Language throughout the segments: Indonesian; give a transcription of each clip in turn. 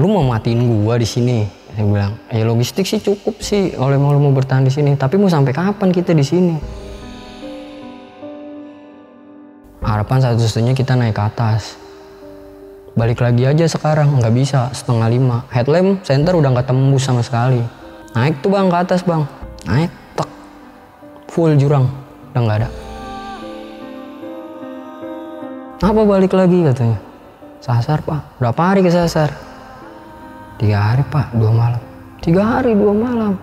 lu mau matiin gua di sini? Saya bilang, ya logistik sih cukup sih kalau lu mau bertahan di sini. Tapi mau sampai kapan kita di sini? Harapan satu-satunya kita naik ke atas. Balik lagi aja sekarang, nggak bisa, 4:30. Headlamp center udah nggak tembus sama sekali. Naik tuh bang ke atas bang, naik, tek, full jurang, udah nggak ada. Apa balik lagi katanya? Sasar pak, berapa hari kesasar? 3 hari pak, 2 malam. 3 hari 2 malam.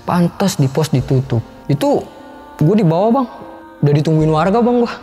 Pantas di pos ditutup. Itu gue di bawah bang, udah ditungguin warga bang gua.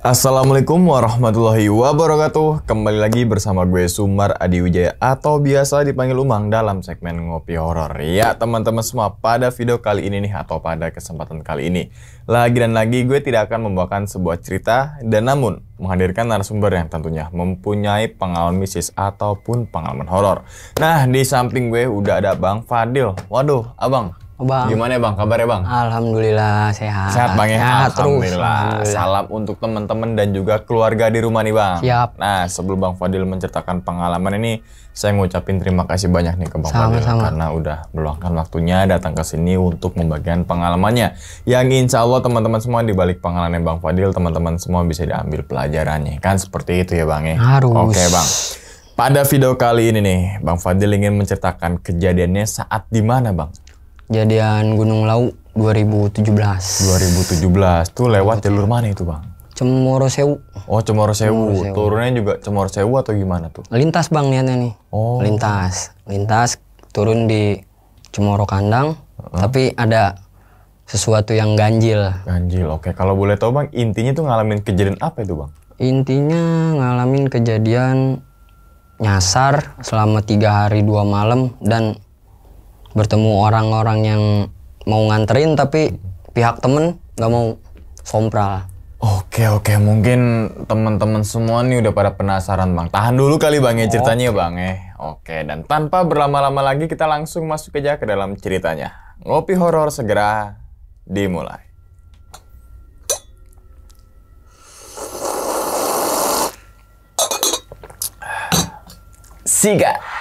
Assalamualaikum warahmatullahi wabarakatuh. Kembali lagi bersama gue Sumar Adi Wijaya atau biasa dipanggil Umang dalam segmen Ngopi Horor. Ya teman-teman semua, pada video kali ini nih atau pada kesempatan kali ini lagi dan lagi gue tidak akan membawakan sebuah cerita dan namun menghadirkan narasumber yang tentunya mempunyai pengalaman mistis ataupun pengalaman horor. Nah di samping gue udah ada Bang Fadil. Waduh abang. Bang. Gimana ya bang, kabarnya bang? Alhamdulillah sehat. Sehat bang ya? Sehat Alhamdulillah. Terus. Salam untuk teman-teman dan juga keluarga di rumah nih bang. Siap. Nah sebelum Bang Fadil menceritakan pengalaman ini, saya ngucapin terima kasih banyak nih ke Bang Fadil karena udah meluangkan waktunya datang ke sini untuk membagikan pengalamannya. Yang insya Allah teman-teman semua di balik pengalaman Bang Fadil, teman-teman semua bisa diambil pelajarannya. Kan seperti itu ya bang ya? Harus. Oke bang. Pada video kali ini nih, Bang Fadil ingin menceritakan kejadiannya saat di mana bang? Kejadian Gunung Lau 2017. 2017 tuh lewat jalur mana itu bang? Cemoro Sewu. Oh Cemoro Sewu. Turunnya juga Cemoro Sewu atau gimana tuh? Lintas bang niatnya nih. Oh. Lintas turun di Cemoro Kandang. Tapi ada sesuatu yang ganjil. Ganjil, oke. Kalau boleh tahu bang, intinya tuh ngalamin kejadian apa itu bang? Intinya ngalamin kejadian nyasar selama 3 hari 2 malam dan bertemu orang-orang yang mau nganterin tapi pihak temen nggak mau sompral. Oke, mungkin teman-teman semua nih udah pada penasaran bang. Tahan dulu kali bang ya ceritanya bang ya. Oke, dan tanpa berlama-lama lagi kita langsung masuk aja ke dalam ceritanya. Ngopi horor segera dimulai. Siga.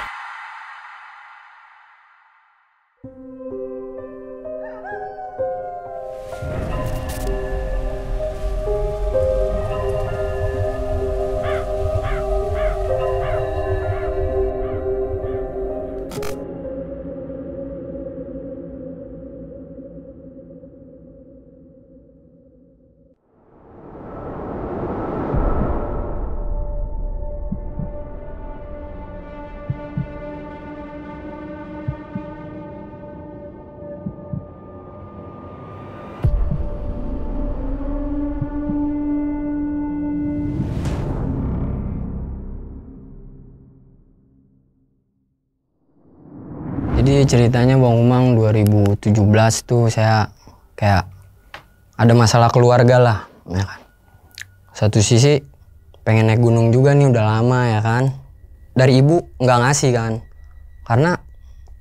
Jadi ceritanya Bang Umang 2017 tuh saya kayak ada masalah keluarga lah, ya kan. Satu sisi pengen naik gunung juga nih udah lama ya kan. Dari ibu nggak ngasih kan, karena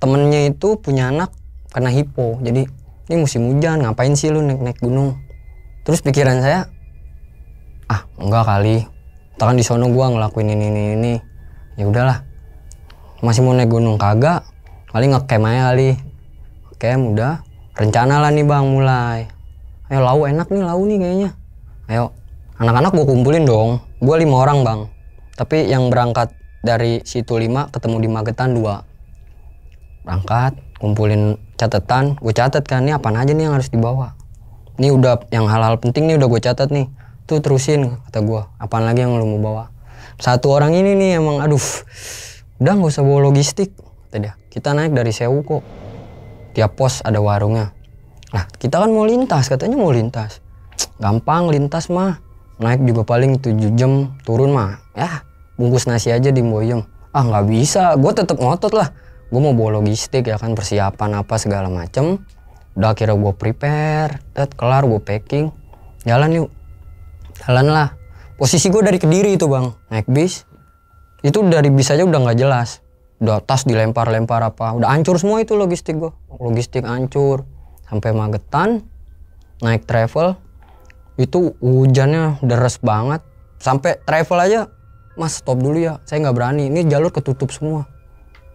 temennya itu punya anak kena hipo. Jadi ini musim hujan ngapain sih lu naik gunung? Terus pikiran saya, enggak kali. Takkan di sono gua ngelakuin ini. Ya udahlah, masih mau naik gunung kagak. Kali ngecamp aja kali. Camp udah. Rencana lah nih bang mulai. Ayo lau enak nih lau nih kayaknya. Ayo. Anak-anak gue kumpulin dong. Gue 5 orang bang. Tapi yang berangkat dari situ 5 ketemu di Magetan 2. Berangkat. Kumpulin catatan. Gue catat kan nih apaan aja nih yang harus dibawa. Ini udah yang hal-hal penting nih udah gue catat nih. Tuh terusin kata gue. Apaan lagi yang lu mau bawa. Satu orang ini nih emang aduh. Udah gak usah bawa logistik. Kata dia. Kita naik dari Sewu kok. Tiap pos ada warungnya. Nah kita kan mau lintas, katanya mau lintas. Gampang lintas mah, naik juga paling 7 jam, turun mah ya bungkus nasi aja di Boyem. Ah nggak bisa, gue tetap ngotot lah. Gue mau bawa logistik ya kan, persiapan apa segala macem. Udah akhirnya gue prepare, kelar gue packing, jalan yuk. Jalan lah. Posisi gue dari Kediri itu bang, naik bis. Itu dari bis aja udah nggak jelas. Udah tas dilempar-lempar apa, udah hancur semua itu logistik gue. Logistik hancur. Sampai Magetan, naik travel. Itu hujannya deres banget. Sampai travel aja, mas stop dulu ya, saya nggak berani. Ini jalur ketutup semua.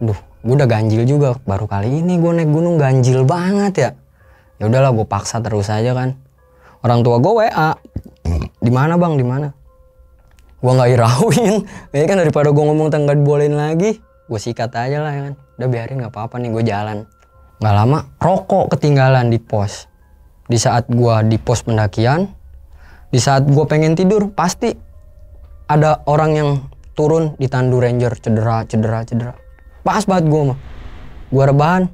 Duh, gue udah ganjil juga. Baru kali ini gue naik gunung ganjil banget ya. Ya udahlah, gue paksa terus aja kan. Orang tua gue WA, di mana bang, di mana? Gue nggak hirauin. Ya kan daripada gue ngomong nggak dibolehin lagi, gue sikat aja lah ya kan. Udah biarin nggak apa-apa nih, gue jalan. Nggak lama, rokok ketinggalan di pos. Di saat gue di pos pendakian, di saat gue pengen tidur, pasti ada orang yang turun di tandu ranger, cedera. Pas banget gue mah. Gue rebahan,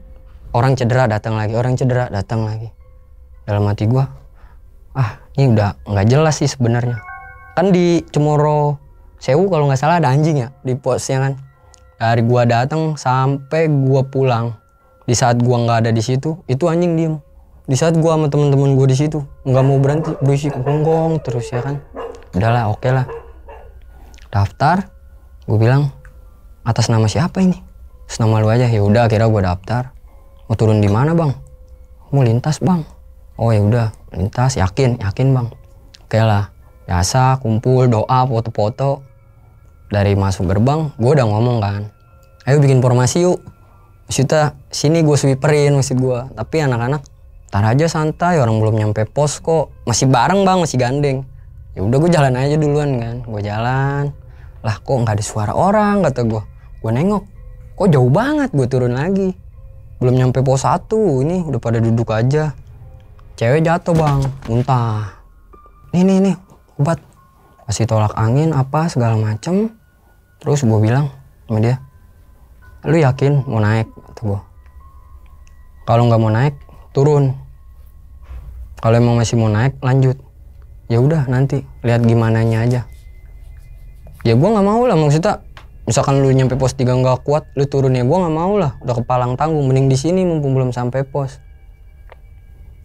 orang cedera datang lagi, orang cedera datang lagi. Dalam hati gue, ini udah nggak jelas sih sebenarnya. Kan di Cemoro Sewu kalau nggak salah ada anjing ya di posnya kan. Dari gue datang sampai gue pulang, di saat gue nggak ada di situ, itu anjing diem. Di saat gue sama temen-temen gue di situ nggak mau berhenti, berisik gonggong terus ya kan. Udahlah, oke lah. Daftar, gue bilang atas nama siapa ini? Atas nama lu aja. Ya udah, akhirnya gue daftar. Mau turun di mana bang? Mau lintas bang. Oh ya udah, lintas. Yakin bang. Oke lah, biasa kumpul doa, foto-foto. Dari masuk gerbang, gue udah ngomong kan, ayo bikin formasi yuk. Maksudnya sini gue sweeperin maksud gue. Tapi anak-anak tar aja santai, orang belum nyampe pos kok. Masih bareng bang, masih gandeng. Ya udah gue jalan aja duluan kan. Gue jalan. Lah kok nggak ada suara orang kata gue. Gue nengok, kok jauh banget. Gue turun lagi. Belum nyampe pos 1, ini udah pada duduk aja. Cewek jatuh bang, muntah. Nih, obat. Kasih tolak angin apa segala macem. Terus gue bilang sama dia, lu yakin mau naik? Kata gue. Kalau nggak mau naik, turun. Kalau emang masih mau naik, lanjut. Ya udah nanti lihat gimananya aja. Ya gue nggak mau lah, maksudnya misalkan lu nyampe pos 3 nggak kuat, lu turun ya gue nggak mau lah. Udah kepalang tanggung, mending di sini mumpung belum sampai pos.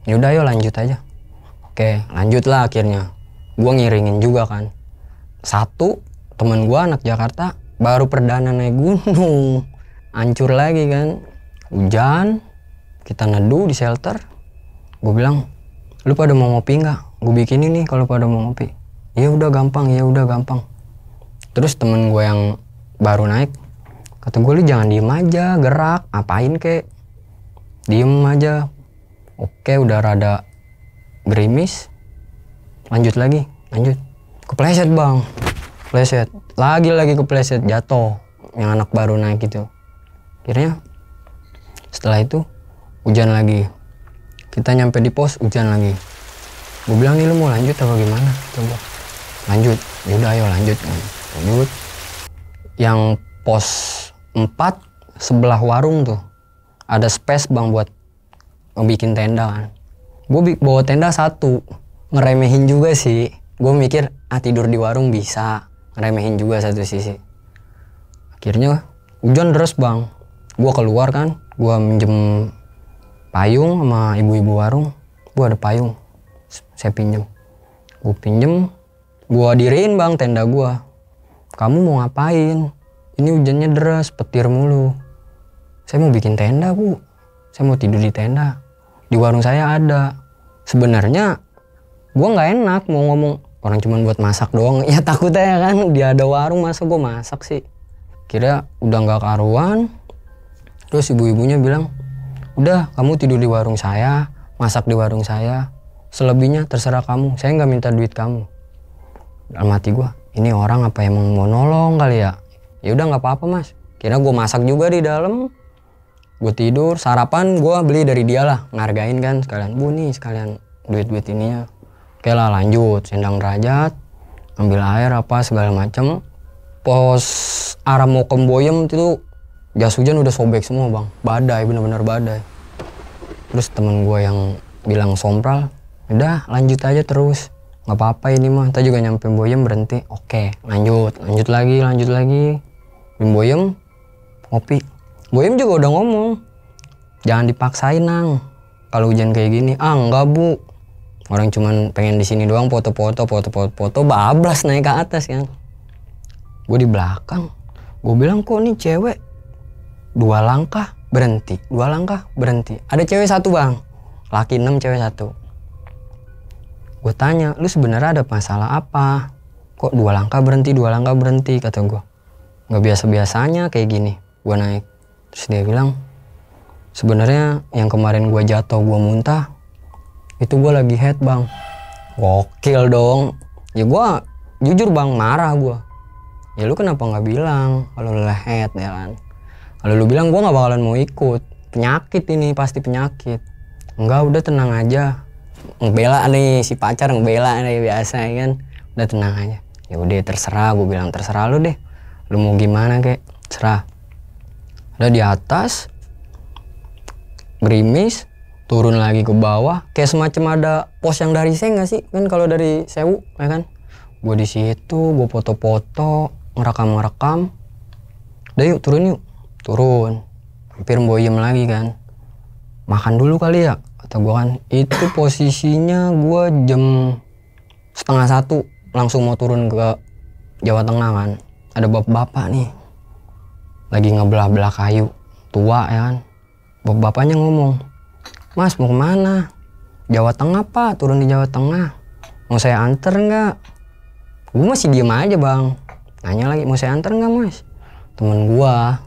Ya udah ayo lanjut aja. Oke, lanjut lah akhirnya. Gue ngiringin juga kan. Satu teman gue anak Jakarta baru perdana naik gunung, hancur lagi kan. Hujan, kita neduh di shelter. Gue bilang, lu pada mau ngopi nggak? Gue bikin ini kalau pada mau ngopi. Ya udah gampang. Terus temen gue yang baru naik kata gue, lu jangan diem aja, gerak, apain kek, diem aja. Oke, udah rada gerimis, lanjut. Kepleset bang, lagi kepleset, jatuh yang anak baru naik itu. Akhirnya setelah itu hujan lagi, kita nyampe di pos hujan lagi. Gue bilang, nih lu mau lanjut apa gimana? Coba lanjut. Yaudah ayo lanjut. Yang pos 4 sebelah warung tuh ada space bang buat bikin tenda kan. Gue bawa tenda 1, ngeremehin juga sih. Gue mikir tidur di warung bisa, ngeremehin juga satu sisi. Akhirnya hujan deras bang. Gue keluar kan, gue minjem payung sama ibu-ibu warung. Gue ada payung, saya pinjem. Gue diriin bang tenda gue. Kamu mau ngapain? Ini hujannya deras, petir mulu. Saya mau bikin tenda bu. Saya mau tidur di tenda. Di warung saya ada. Sebenarnya gue nggak enak mau ngomong, orang cuma buat masak doang. Ya takutnya kan dia ada warung, masa gue masak sih. Kira udah nggak karuan. Terus ibu-ibunya bilang, udah kamu tidur di warung saya, masak di warung saya. Selebihnya terserah kamu, saya nggak minta duit kamu. Dalam hati gue, ini orang apa emang mau nolong kali ya? Ya udah nggak apa-apa mas. Kira gue masak juga di dalam. Gue tidur, sarapan gue beli dari dia lah, ngargain kan sekalian. Bu nih sekalian duit-duit ininya. Oke lah lanjut, sendang derajat, ambil air apa segala macem. Pos arah mau ke Boyem itu jas hujan udah sobek semua bang, badai, bener-bener badai. Terus temen gue yang bilang sompral, udah lanjut aja terus, nggak apa-apa ini mah, kita juga nyampe Boyem berhenti. Oke, lanjut lagi. Boyem ngopi. Boyem juga udah ngomong, jangan dipaksain nang, kalau hujan kayak gini. Enggak bu, orang cuman pengen di sini doang foto-foto, bablas naik ke atas kan. Gue di belakang, gue bilang kok nih cewek 2 langkah berhenti. Ada cewek 1 bang, laki 6 cewek 1. Gue tanya, lu sebenarnya ada masalah apa? Kok 2 langkah berhenti, kata gue. Nggak biasa-biasanya kayak gini. Gue naik, terus dia bilang, sebenarnya yang kemarin gue jatuh, gue muntah, itu gue lagi head bang. Gokil dong. Ya gue jujur bang, marah gue. Ya lu kenapa nggak bilang kalau lu head ya kan? Kalau lu bilang gue nggak bakalan mau ikut. Penyakit ini, pasti penyakit. Enggak, udah tenang aja. Ngebela nih, si pacar ngebela nih biasa ya kan. Udah tenang aja. Ya udah terserah, gue bilang terserah lu deh. Lu mau gimana kek, serah. Udah di atas, gerimis, turun lagi ke bawah. Kayak semacam ada pos yang dari saya nggak sih? Kan kalau dari Sewu, ya kan? Gue di situ, gue foto-foto, ngerekam. Udah yuk, turun. Hampir Boyem lagi kan. Makan dulu kali ya, kata gue kan. Itu posisinya gue jam 12:30 langsung mau turun ke Jawa Tengah kan. Ada bapak-bapak nih lagi ngebelah-belah kayu, tua ya kan. Bapak-bapaknya ngomong, mas mau kemana? Jawa Tengah pak, turun di Jawa Tengah. Mau saya anter nggak? Gue masih diem aja bang. Nanya lagi, mau saya anter nggak mas? Temen gua,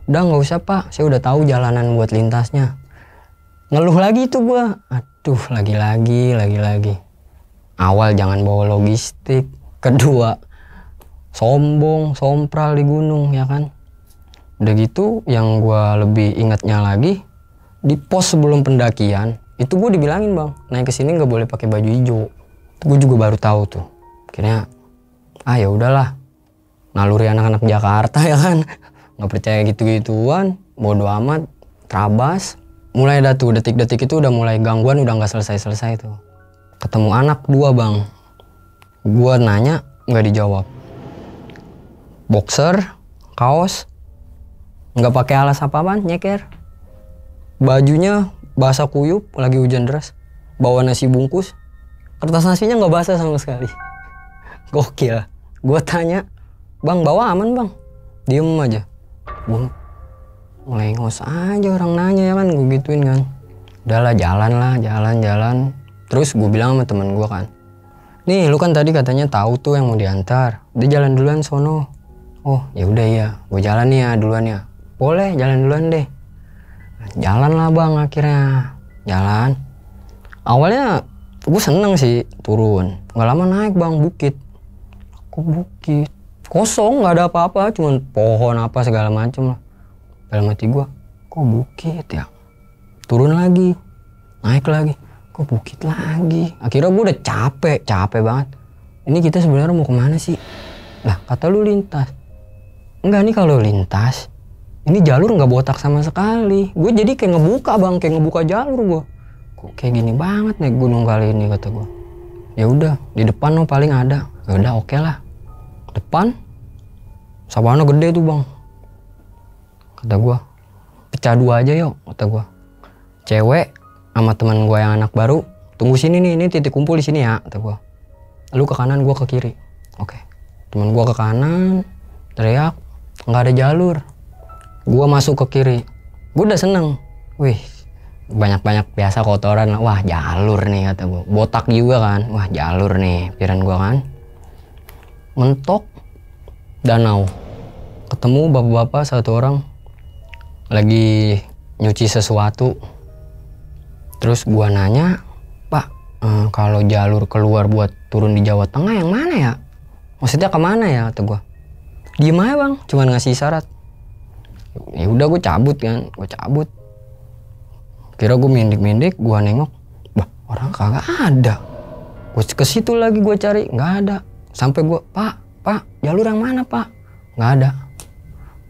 udah nggak usah pak, saya udah tahu jalanan buat lintasnya. Ngeluh lagi tuh gua, aduh lagi. Awal jangan bawa logistik, kedua sombong, sompral di gunung ya kan. Udah gitu yang gua lebih ingatnya lagi, di pos sebelum pendakian itu gue dibilangin bang, naik ke sini nggak boleh pakai baju hijau. Itu gue juga baru tahu tuh. Akhirnya ya udahlah, naluri anak-anak Jakarta ya kan, nggak percaya gitu-gituan, bodo amat, terabas. Mulai dah tuh detik-detik itu udah mulai gangguan, udah nggak selesai tuh. Ketemu anak 2 bang, gue nanya nggak dijawab. Boxer, kaos, nggak pakai alas apa-apaan, nyeker. Bajunya basah kuyup, lagi hujan deras. Bawa nasi bungkus, kertas nasinya nggak basah sama sekali. Gokil. Gue tanya, bang bawa aman bang? Diem aja. Gue melengos aja orang nanya ya kan, gue gituin kan. Udahlah jalan. Terus gue bilang sama temen gue kan, nih lu kan tadi katanya tahu tuh yang mau diantar. Dia jalan duluan sono. Oh ya udah ya, gue jalan nih ya duluan ya. Boleh jalan duluan deh. Jalan lah bang, akhirnya jalan. Awalnya gue seneng sih turun, nggak lama naik bang bukit. Kok bukit? Kosong, nggak ada apa-apa, cuman pohon apa segala macem lah. Dalam hati gue, kok bukit ya? Turun lagi, naik lagi, kok bukit lagi? Akhirnya gue udah capek banget. Ini kita sebenarnya mau kemana sih? Lah kata lu lintas. Enggak nih kalau lintas, ini jalur nggak botak sama sekali. Gue jadi kayak ngebuka bang, kayak ngebuka jalur gue. Kok kayak gini banget naik gunung kali ini, kata gue. Ya udah di depan no paling ada. Ya udah oke lah. Depan sabana gede tuh bang. Kata gue, pecah 2 aja yuk, kata gue. Cewek sama teman gue yang anak baru, tunggu sini nih, ini titik kumpul di sini ya, kata gue. Lu ke kanan, gue ke kiri. Oke. Teman gue ke kanan, teriak, nggak ada jalur. Gue masuk ke kiri. Gue udah seneng. Wih, banyak-banyak biasa kotoran. Wah jalur nih, kata gue. Botak juga kan. Wah jalur nih, pikiran gue kan. Mentok danau. Ketemu bapak-bapak 1 orang lagi nyuci sesuatu. Terus gue nanya, Pak, kalau jalur keluar buat turun di Jawa Tengah yang mana ya? Maksudnya kemana ya, kata gue. Diem aja bang, cuman ngasih isyarat. Ya udah gue cabut kan, Kira gue mendik, gue nengok, bah orang kagak ada. Gue ke situ lagi gue cari, nggak ada. Sampai gue, Pak, jalur yang mana Pak? Nggak ada.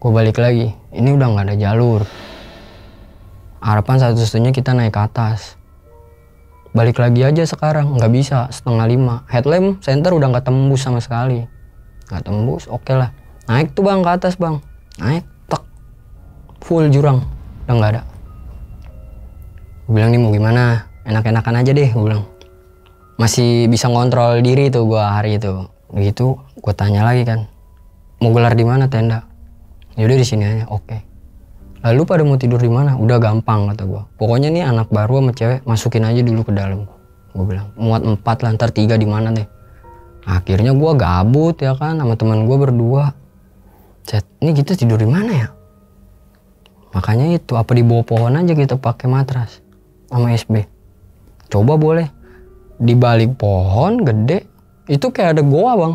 Gue balik lagi, ini udah nggak ada jalur. Harapan satu-satunya kita naik ke atas. balik lagi aja sekarang, nggak bisa, 4:30. Headlamp center udah nggak tembus sama sekali, nggak tembus. Oke lah, naik tuh bang ke atas bang, naik, tek, full jurang, udah nggak ada. Gue bilang nih mau gimana, enak-enakan aja deh, gue bilang. Masih bisa ngontrol diri tuh gue hari itu. Begitu gue tanya lagi kan, mau gelar di mana tenda? Yaudah di sini aja, oke. Lalu pada mau tidur di mana? Udah gampang kata gue. Pokoknya nih anak baru sama cewek masukin aja dulu ke dalam. Gue bilang muat 4 lah, ntar 3 di mana deh. Akhirnya gue gabut ya kan sama teman gue berdua. Cet, ini kita tidur di mana ya? Makanya itu apa di bawah pohon aja kita pakai matras sama SB. Coba boleh. Di balik pohon gede itu kayak ada goa bang.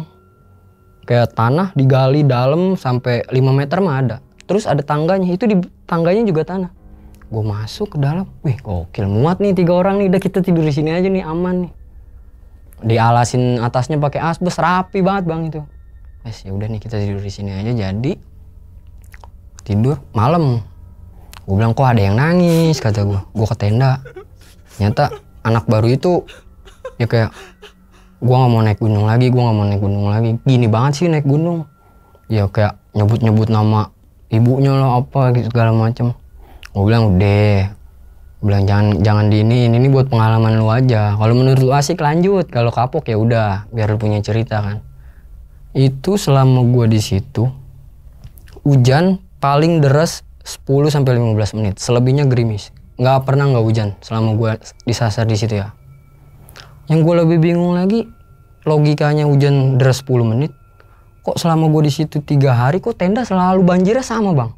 Kayak tanah digali dalam sampai 5 meter mah ada. Terus ada tangganya, itu di tangganya juga tanah. Gue masuk ke dalam, wih gokil, muat nih 3 orang nih, udah kita tidur di sini aja nih, aman nih. Dialasin atasnya pakai asbes, rapi banget bang itu. Ya udah nih kita tidur di sini aja. Jadi tidur malam. Gue bilang kok ada yang nangis kata gue. Gue ke tenda. Ternyata anak baru itu ya kayak, gue nggak mau naik gunung lagi, gue nggak mau naik gunung lagi. Gini banget sih naik gunung. Ya kayak nyebut-nyebut nama ibunya lah apa gitu segala macem. Gue bilang udah, bilang jangan di ini buat pengalaman lu aja. Kalau menurut lu asik lanjut, kalau kapok ya udah, biar lu punya cerita kan. Itu selama gue di situ hujan paling deras 10 sampai 15 menit, selebihnya gerimis. Nggak pernah nggak hujan selama gue disasar di situ ya. Yang gue lebih bingung lagi, logikanya hujan deras 10 menit, kok selama gue di situ 3 hari kok tenda selalu banjirnya sama bang,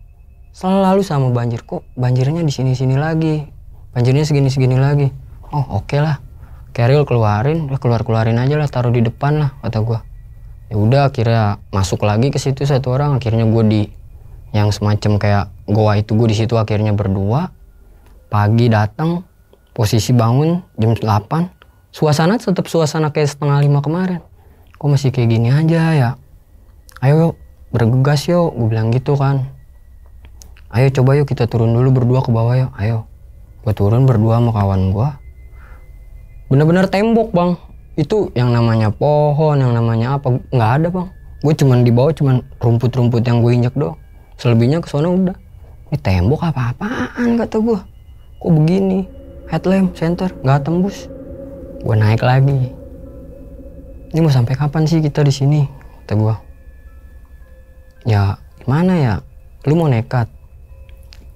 selalu sama banjir. Kok banjirnya di sini lagi, banjirnya segini lagi. Oh oke lah, keril keluarin aja lah, taruh di depan lah kata gue. Ya udah akhirnya masuk lagi ke situ 1 orang. Akhirnya gue di yang semacam kayak goa itu, gue di situ akhirnya berdua. Pagi datang, posisi bangun jam 8. Suasana tetap suasana kayak 4:30 kemarin. Kok masih kayak gini aja ya? Ayo yuk, bergegas yuk, gue bilang gitu kan. Ayo coba yuk kita turun dulu berdua ke bawah yuk, ayo. Gue turun berdua sama kawan gue. Bener-bener tembok bang. Itu yang namanya pohon, yang namanya apa, nggak ada bang. Gue cuman di bawah cuman rumput-rumput yang gue injak doang. Selebihnya ke sana udah. Ini tembok apa-apaan kata gue. Kok begini? Headlamp center nggak tembus. Gue naik lagi. Ini mau sampai kapan sih kita di sini? Kata gue. Ya gimana ya? Lu mau nekat?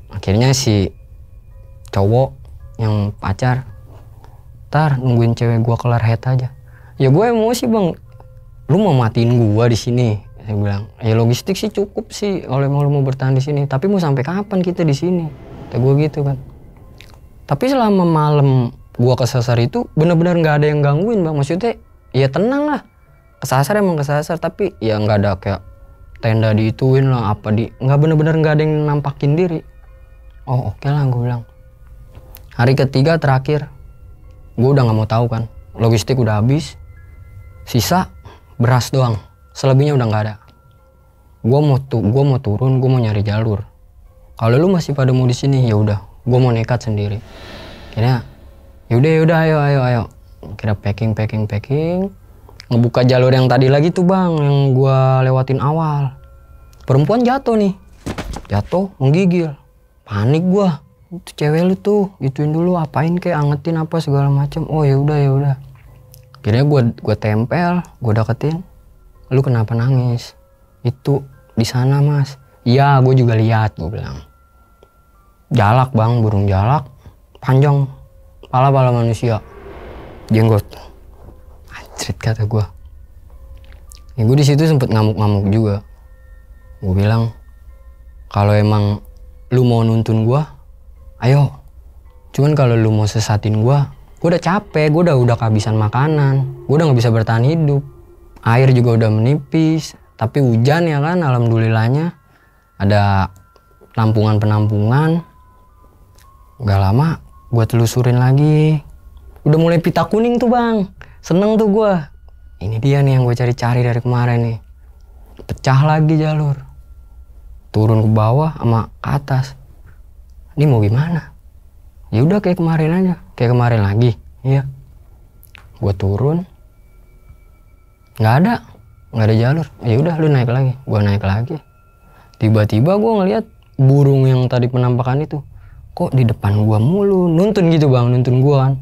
Akhirnya si cowok yang pacar, ntar nungguin cewek gue kelar head aja. Ya gue emosi bang. Lu mau matiin gue di sini? Saya bilang. Ya logistik sih cukup sih kalau emang lu mau bertahan di sini. Tapi mau sampai kapan kita di sini? Kata gue gitu kan. Tapi selama malam gua kesasar itu bener-bener nggak ada yang gangguin bang. Maksudnya ya tenang lah, kesasar emang kesasar, tapi ya nggak ada kayak tenda diituin lah apa di, nggak, bener-bener nggak ada yang nampakin diri. Oh oke lah gue bilang. Hari ketiga terakhir gue udah nggak mau tahu kan, logistik udah habis, sisa beras doang, selebihnya udah nggak ada. Gue mau turun, gue mau nyari jalur. Kalau lu masih pada mau di sini ya udah, gue mau nekat sendiri. Kira yaudah ayo. Kira packing, ngebuka jalur yang tadi lagi tuh bang, yang gue lewatin awal. Perempuan jatuh nih, menggigil, panik gue. Itu cewek lu tuh, gituin dulu, apain kayak angetin apa segala macam. Oh ya udah. Akhirnya gue tempel, gue deketin. Lu kenapa nangis? Itu di sana mas. Iya, gue juga lihat, gue bilang. Jalak bang, burung jalak, panjang, pala manusia, jenggot. Anjrit kata gue. Ya gue di situ sempet ngamuk-ngamuk juga. Gue bilang, kalau emang lu mau nuntun gue, ayo. Cuman kalau lu mau sesatin gue udah capek, gue udah kehabisan makanan, gue udah nggak bisa bertahan hidup. Air juga udah menipis, tapi hujan ya kan, alhamdulillahnya ada penampungan. Gak lama gue telusurin lagi, udah mulai pita kuning tuh bang, seneng tuh gue. Ini dia nih yang gue cari-cari dari kemarin nih. Pecah lagi jalur, turun ke bawah sama ke atas. Ini mau gimana? Ya udah kayak kemarin aja, kayak kemarin lagi, iya. Gue turun, nggak ada jalur. Ya udah lu naik lagi. Gue naik lagi. Tiba-tiba gue ngeliat burung yang tadi penampakan itu kok di depan gue mulu, nuntun gitu bang, nuntun gue kan.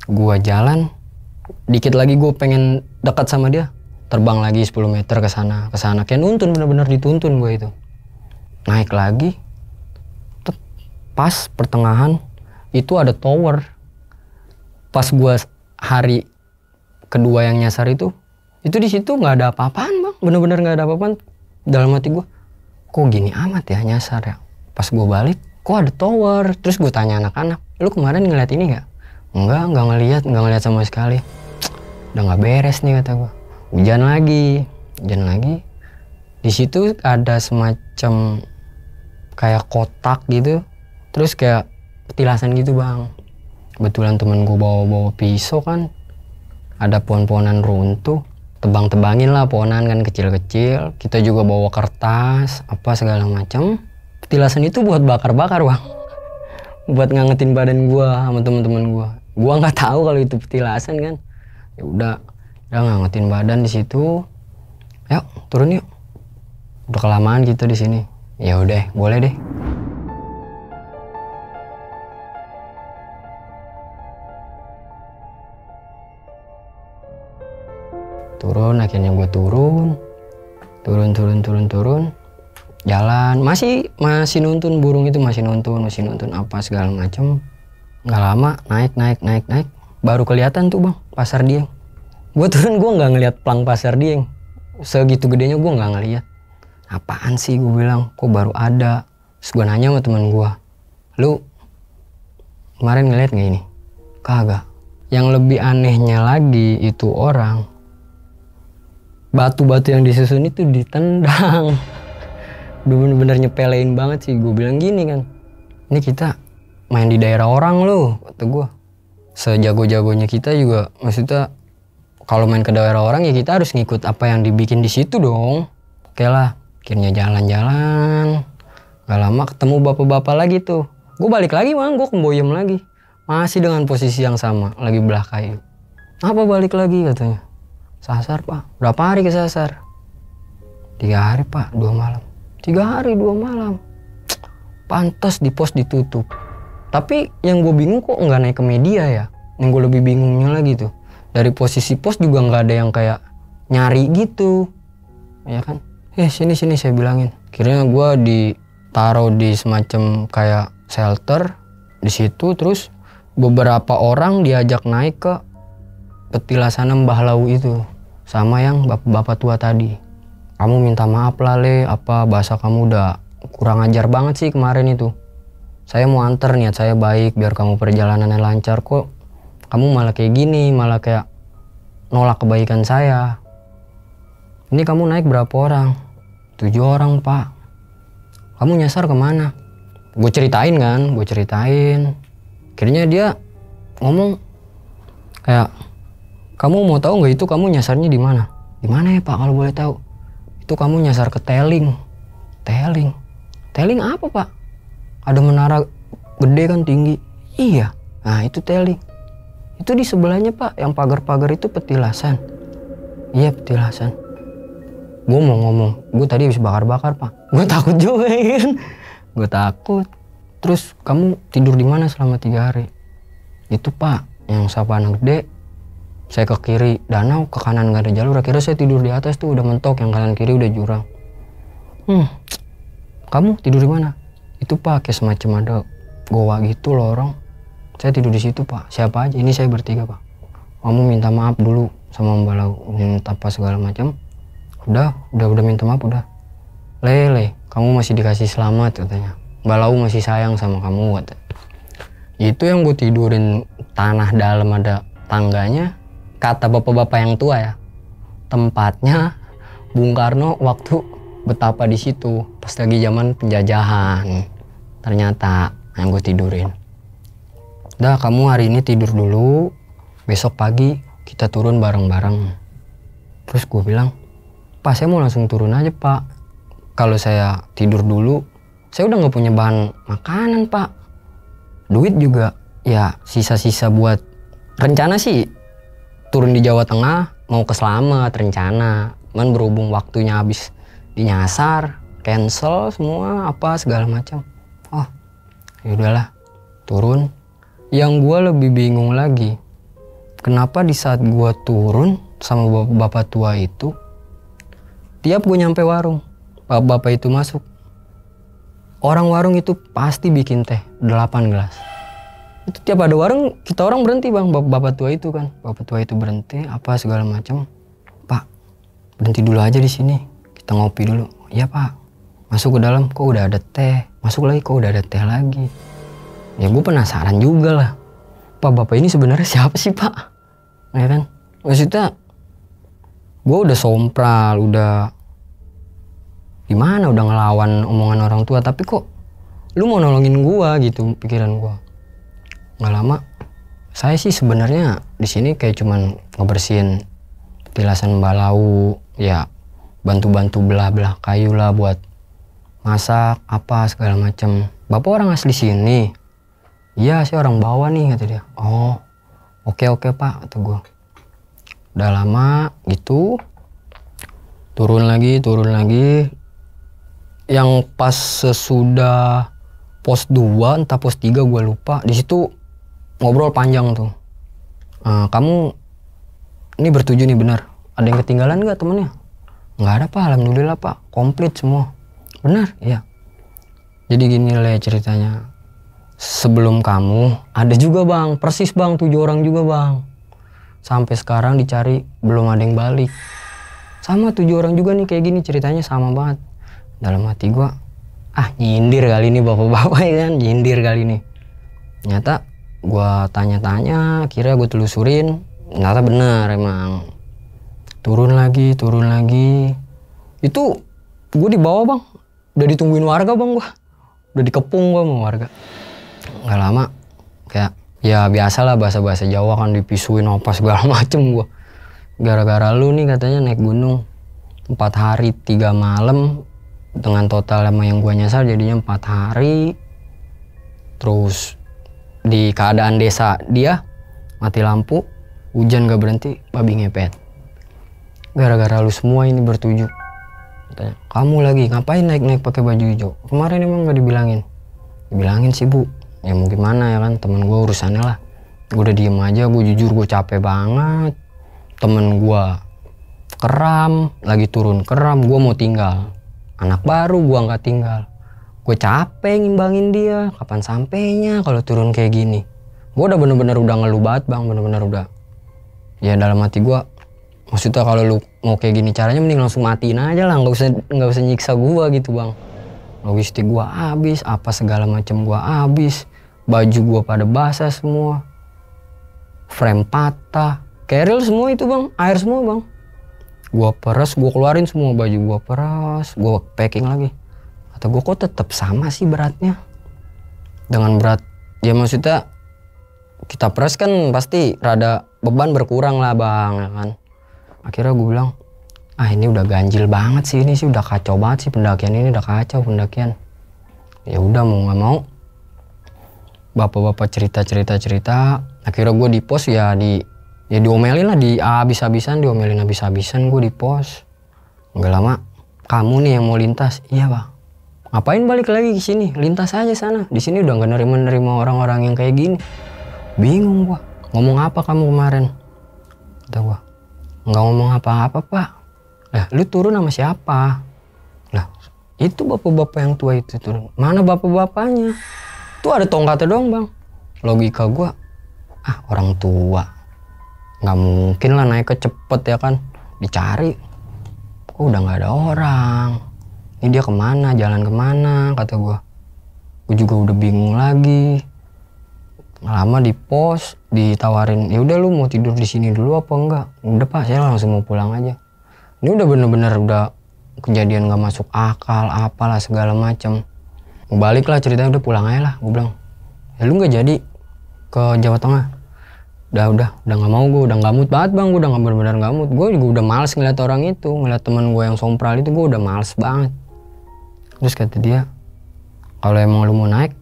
Gue jalan, dikit lagi gue pengen dekat sama dia, terbang lagi 10 meter ke sana, kayak nuntun, bener-bener dituntun gue itu. Naik lagi, pas pertengahan itu ada tower. Pas gue hari kedua yang nyasar itu di situ nggak ada apa-apaan bang, bener-bener nggak ada apa-apaan. Dalam hati gue, kok gini amat ya nyasar ya. Pas gue balik, kok ada tower. Terus gue tanya anak-anak, lu kemarin ngeliat ini nggak? Nggak ngeliat sama sekali. Udah nggak beres nih kata gue. Hujan lagi. Di situ ada semacam kayak kotak gitu, terus kayak petilasan gitu bang. Kebetulan temen gue bawa pisau kan, ada pohon-pohonan runtuh, tebangin lah pohonan kan kecil-kecil. Kita juga bawa kertas apa segala macam. Petilasan itu buat bakar-bakar bang, buat ngangetin badan gue sama temen-temen gue. Gue nggak tahu kalau itu petilasan kan. Ya udah ngangetin badan di situ. Yuk turun yuk. Udah kelamaan gitu di sini. Ya udah, boleh deh. Turun, akhirnya gue turun. Jalan, masih nuntun burung itu, masih nuntun apa segala macam. Nggak lama naik. Baru kelihatan tuh bang, Pasar Dieng. Gue turun, gue nggak ngeliat plang Pasar Dieng. Segitu gedenya gue nggak ngeliat. Apaan sih gue bilang, kok baru ada. Terus gue nanya sama teman gue, lu kemarin ngeliat nggak ini? Kagak. Yang lebih anehnya lagi itu orang, batu-batu yang disusun itu ditendang. Bener-bener nyepelein banget sih. Gue bilang gini kan, ini kita main di daerah orang loh, kata gue. Sejago-jagonya kita juga, maksudnya kalau main ke daerah orang ya kita harus ngikut apa yang dibikin di situ dong. Oke lah, akhirnya jalan-jalan. Gak lama ketemu bapak-bapak lagi tuh. Gue balik lagi bang, gue kemboyem lagi. Masih dengan posisi yang sama, lagi belah kayu. Apa balik lagi katanya? Sasar pak. Berapa hari kesasar? 3 hari pak, 2 malam. 3 hari 2 malam. Pantas di pos ditutup. Tapi yang gue bingung kok nggak naik ke media ya. Yang gue lebih bingungnya lagi tuh, dari posisi pos juga nggak ada yang kayak nyari gitu, ya kan? Sini saya bilangin. Akhirnya gue ditaruh di semacam kayak shelter di situ. Terus beberapa orang diajak naik ke petilasan Mbah Lau itu sama yang bapak-bapak tua tadi. Kamu minta maaf lah Le, apa bahasa kamu udah kurang ajar banget sih kemarin itu. Saya mau anter, niat saya baik biar kamu perjalanannya lancar, kok kamu malah kayak gini, malah kayak nolak kebaikan saya. Ini kamu naik berapa orang? 7 orang pak. Kamu nyasar kemana? Gue ceritain. Akhirnya dia ngomong kayak, kamu mau tahu nggak itu kamu nyasarnya di mana? Di mana ya pak kalau boleh tahu? Itu kamu nyasar ke Teling. Teling apa pak? Ada menara gede kan tinggi. Iya, nah itu Teling. Itu di sebelahnya pak, yang pagar-pagar itu petilasan. Iya petilasan. Gue mau ngomong, gue tadi habis bakar-bakar pak. Gue takut juga kan. Gue takut. Terus kamu tidur di mana selama 3 hari? Itu pak, yang Sapana Gede. Saya ke kiri danau, ke kanan nggak ada jalur. Akhirnya saya tidur di atas tuh udah mentok, yang kanan kiri udah jurang. Kamu tidur di mana? Itu pak, kayak semacam ada goa gitu lorong. Saya tidur di situ pak. Siapa aja? Ini saya bertiga pak. Kamu minta maaf dulu sama Mbak Lau, minta apa segala macam. Udah minta maaf udah. Le, kamu masih dikasih selamat katanya. Mbak Lau masih sayang sama kamu katanya. Itu yang gue tidurin tanah dalam, ada tangganya. Kata bapak-bapak yang tua ya, tempatnya Bung Karno waktu betapa di situ pas lagi zaman penjajahan. Ternyata yang gue tidurin. Udah kamu hari ini tidur dulu, besok pagi kita turun bareng-bareng. Terus gue bilang, Pak saya mau langsung turun aja pak. Kalau saya tidur dulu, saya udah nggak punya bahan makanan pak. Duit juga ya sisa-sisa buat rencana sih turun di Jawa Tengah mau ke Slamet rencana, cuman berhubung waktunya habis dinyasar, cancel semua apa segala macam. Oh ya udahlah, turun. Yang gue lebih bingung lagi, kenapa di saat gue turun sama bapak tua itu, tiap gue nyampe warung, bapak itu masuk, orang warung itu pasti bikin teh 8 gelas. Itu tiap ada warung, kita orang berhenti bang, bapak tua itu kan, bapak tua itu berhenti apa segala macam. Pak, berhenti dulu aja di sini, kita ngopi dulu. Iya pak. Masuk ke dalam, kok udah ada teh. Masuk lagi, kok udah ada teh lagi. Ya gue penasaran juga lah, Pak bapak ini sebenarnya siapa sih pak? Ya kan, maksudnya gue udah sompral, udah gimana, udah ngelawan omongan orang tua, tapi kok lu mau nolongin gue gitu pikiran gue. Nggak lama, saya sih sebenarnya di sini kayak cuman ngebersihin petilasan balau, ya bantu-bantu belah-belah kayu lah buat masak apa segala macam. Bapak orang asli sini? Iya sih orang bawah nih kata dia. Oh oke pak kata gue. Udah lama gitu, turun lagi. Yang pas sesudah pos 2 entah pos 3 gue lupa, di situ ngobrol panjang tuh. Kamu ini bertujuh nih benar, ada yang ketinggalan nggak temennya? Nggak ada pak, alhamdulillah pak, komplit semua. Benar? Iya. Jadi gini lah ceritanya. Sebelum kamu ada juga bang, persis bang, 7 orang juga bang. Sampai sekarang dicari belum ada yang balik. Sama 7 orang juga nih kayak gini ceritanya sama banget. Dalam hati gua, nyindir kali ini bapak-bapak ya kan, nyindir kali ini. Ternyata gua tanya-tanya, kira gue telusurin, ternyata benar emang. Turun lagi. Itu gue di bawah bang, udah ditungguin warga bang gua. Udah dikepung gua sama warga. Nggak lama kayak ya biasalah bahasa Jawa kan, dipisuin apa segala macem gua. Gara-gara lu nih katanya naik gunung 4 hari 3 malam dengan total sama yang gua nyasar jadinya 4 hari. Terus di keadaan desa dia mati lampu, hujan gak berhenti, babi ngepet. Gara-gara lu semua ini bertujuh. Katanya, kamu lagi ngapain naik pakai baju hijau? Kemarin emang gak dibilangin? Dibilangin sih bu. Ya mau gimana ya kan, temen gue urusannya lah. Gue udah diem aja, gue jujur gue capek banget. Temen gue keram, lagi turun keram, gue mau tinggal. Anak baru gue nggak tinggal. Gue capek ngimbangin dia, kapan sampainya kalau turun kayak gini. Gue udah bener-bener udah ngeluh banget bang, bener-bener udah. Ya dalam hati gue, maksudnya kalau lu mau kayak gini caranya mending langsung matiin aja lah, nggak usah nyiksa gue gitu bang. Logistik gue habis, apa segala macam gue habis. Baju gua pada basah semua, frame patah, keril semua itu bang, air semua bang. Gua peres, gua keluarin semua baju gua peres, gua packing lagi. Kata gua kok tetap sama sih beratnya. Dengan berat, ya maksudnya kita peres kan pasti rada beban berkurang lah bang, ya kan. Akhirnya gua bilang, ini udah ganjil banget sih, ini sih udah kacau banget sih pendakian ini, udah kacau pendakian. Ya udah mau nggak mau. Bapak-bapak cerita. Akhirnya gue di pos ya diomelin lah, habis-habisan gue di pos. Nggak lama, kamu nih yang mau lintas. Iya bang. Ngapain balik lagi ke sini? Lintas aja sana. Di sini udah nggak nerima orang-orang yang kayak gini. Bingung gua. Ngomong apa kamu kemarin? Kata gua. Nggak ngomong apa-apa pak. Lah lu turun sama siapa? Lah itu bapak-bapak yang tua itu turun. Mana bapak-bapaknya? Tuh ada tongkatnya doang bang. Logika gue, orang tua nggak mungkin lah naik ke cepet ya kan, dicari kok udah nggak ada orang, ini dia kemana, jalan kemana, kata gue juga udah bingung lagi. Lama di pos ditawarin, ya udah lu mau tidur di sini dulu apa enggak? Udah pak, saya langsung mau pulang aja. Ini udah bener-bener udah kejadian nggak masuk akal, apalah segala macam. Mau balik lah ceritanya, udah pulang aja lah. Gue bilang, ya lu nggak jadi ke Jawa Tengah? Udah nggak mau, gue udah nggak mood banget bang, gue udah nggak benar-benar nggak mood. Gue juga udah males ngeliat orang itu, ngeliat teman gue yang sompral itu, gue udah males banget. Terus kata dia, kalau emang lu mau naik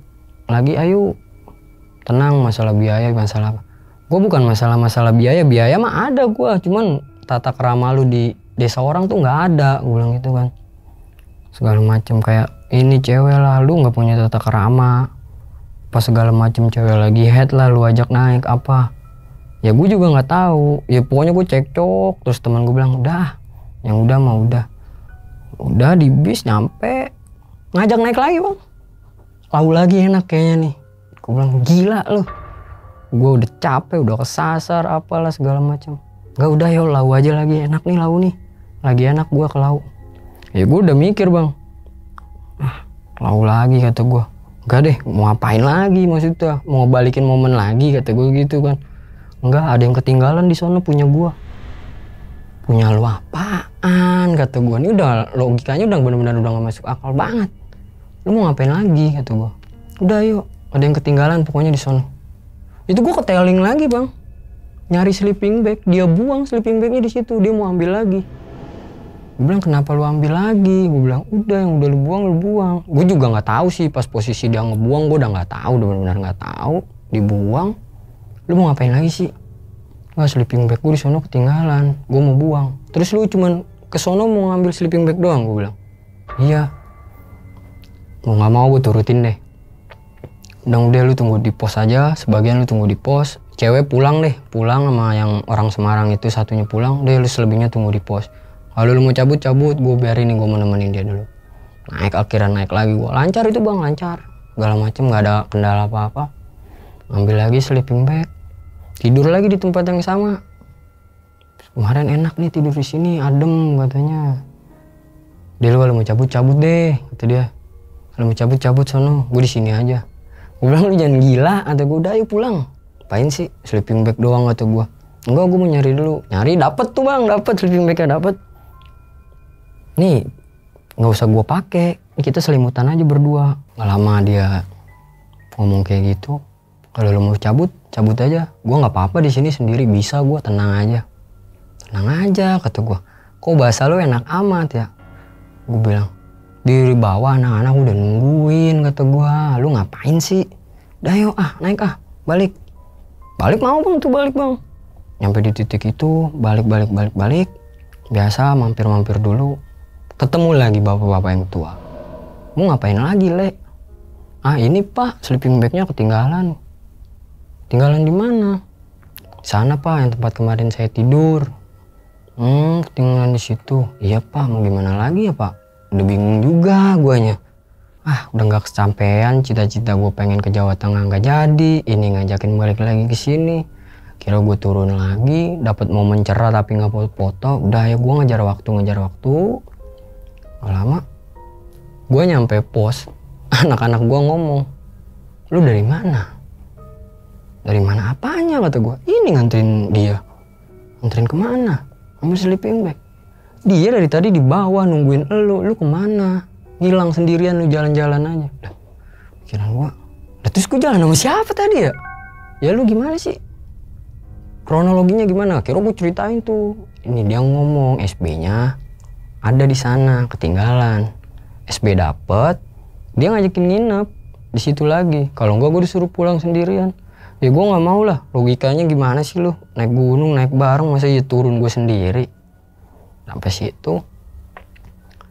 lagi, ayo tenang, masalah biaya masalah apa. Gue bukan masalah biaya mah ada gue, cuman tata krama lu di desa orang tuh nggak ada, gue bilang gitu kan. Segala macem kayak ini cewek lah, lu nggak punya tata krama, pas segala macem cewek lagi head lah lu ajak naik apa. Ya gue juga nggak tahu, ya pokoknya gue cekcok, terus teman gue bilang udah, yang udah mah udah di bis nyampe ngajak naik lagi bang, lau lagi enak kayaknya nih. Gue bilang gila lu, gue udah capek, udah kesasar apalah segala macam. Nggak, udah yo lau aja lagi, enak nih lau nih, lagi enak gue ke lau. Ya gue udah mikir bang, lau lagi kata gue. Enggak deh, mau ngapain lagi maksudnya, mau balikin momen lagi kata gue gitu kan. Enggak, ada yang ketinggalan di sana punya gue. Punya lu apaan kata gue, ini udah logikanya udah benar-benar udah gak masuk akal banget. Lu mau ngapain lagi kata gue. Udah yuk, ada yang ketinggalan pokoknya di sana. Itu gue keteling lagi bang, nyari sleeping bag, dia buang sleeping bagnya di situ, dia mau ambil lagi. Gue bilang kenapa lu ambil lagi, gue bilang udah yang udah lu buang. Gue juga nggak tahu sih pas posisi dia ngebuang, gue udah nggak tahu, udah benar-benar nggak tahu dibuang. Lu mau ngapain lagi sih? Nggak, sleeping bag gue di sono ketinggalan, gue mau buang. Terus lu cuman ke sono mau ngambil sleeping bag doang, gue bilang. Iya. Mau nggak mau gue turutin deh. Udah lu tunggu di pos aja, sebagian lu tunggu di pos. Cewek pulang sama yang orang Semarang itu satunya pulang, deh lu selebihnya tunggu di pos. Kalau lu mau cabut, gue biarin nih, gue mau nemenin dia dulu. Akhirnya naik lagi gue, lancar itu bang, lancar. Segala macem, nggak ada kendala apa-apa. Ambil lagi sleeping bag, tidur lagi di tempat yang sama. Kemarin enak nih tidur di sini, adem katanya. Dia lu kalau mau cabut deh, kata dia. Kalau mau cabut sono, gue di sini aja. Gue bilang lu jangan gila, atau gue udah ayo pulang. Apain sih sleeping bag doang kata gue. Enggak, gue mau nyari dulu. Nyari dapet tuh bang, dapet sleeping bagnya dapet. Nih nggak usah gue pakai, kita selimutan aja berdua. Nggak lama dia ngomong kayak gitu. Kalau lo mau cabut aja. Gue nggak apa-apa di sini sendiri, bisa gue, tenang aja kata gue. Kok bahasa lo enak amat ya? Gue bilang di bawah anak-anak udah nungguin kata gue. Lu ngapain sih? Udah yuk naik balik mau bang tuh, balik bang. Nyampe di titik itu balik. Biasa mampir dulu. Ketemu lagi bapak-bapak yang tua. Mau ngapain lagi, Le? Ini pak, sleeping bagnya ketinggalan. Ketinggalan di mana? Sana pak, yang tempat kemarin saya tidur. Ketinggalan di situ. Iya pak, mau gimana lagi ya pak? Udah bingung juga guanya. Udah nggak kesampean, cita-cita gue pengen ke Jawa Tengah nggak jadi. Ini ngajakin balik lagi ke sini. Kira gue turun lagi, dapat momen cerah tapi nggak foto. Udah ya gue ngejar waktu. Gak lama, gue nyampe pos, anak-anak gue ngomong, lu dari mana? Dari mana apanya kata gue? Ini nganterin dia. Nganterin kemana? Ambil sleeping bag. Dia dari tadi di bawah nungguin lu kemana? Ngilang sendirian, lu jalan-jalan aja. Pikiran gue, terus gue jalan sama siapa tadi ya? Ya lu gimana sih? Kronologinya gimana? Kira gue ceritain tuh. Ini dia ngomong SB-nya ada di sana, ketinggalan. SB dapet, dia ngajakin nginep di situ lagi. Kalau enggak gue disuruh pulang sendirian. Ya gue nggak mau lah. Logikanya gimana sih lu? Naik gunung, naik bareng, masa ya turun gue sendiri? Sampai situ,